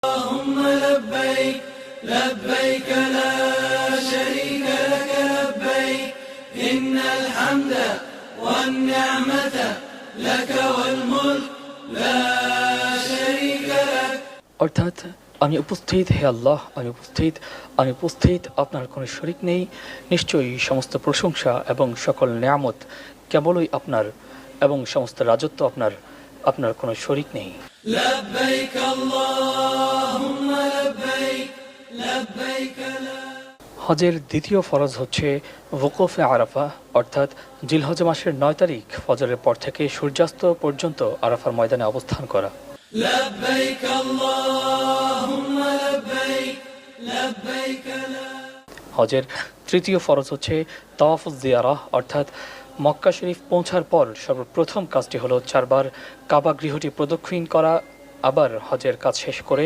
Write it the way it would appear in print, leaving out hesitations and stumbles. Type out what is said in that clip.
اللهم لبيك لبيك لا شريك لك لبيك إن الحمد والنعمة لك والملك لا شريك لك। অর্থাৎ আমি উপস্থিত, হে আল্লাহ আমি উপস্থিত, আপনার কোনো শরিক নেই। নিশ্চয়ই সমস্ত প্রশংসা এবং সকল নেয়ামত কেবলই আপনার, এবং সমস্ত রাজত্ব আপনার, আপনার কোনো শরিক নেই। لبيك اللهم لبيك لبيك لا। হজের দ্বিতীয় ফরজ হচ্ছে ওকুফে আরাফা, অর্থাৎ জিলহজ মাসের ৯ তারিখ ফজরের পর থেকে সূর্যাস্ত পর্যন্ত আরাফার ময়দানে অবস্থান করা। لبيك اللهم لبيك لبيك لا। হজের তৃতীয় ফরজ হচ্ছে তাওয়াফুজ জিয়ারাহ, অর্থাৎ মক্কা শরীফ পৌঁছার পর সর্বপ্রথম কাজটি হলো 4 বার কাবা গৃহটি প্রদক্ষিণ করা। আবার হজের কাজ শেষ করে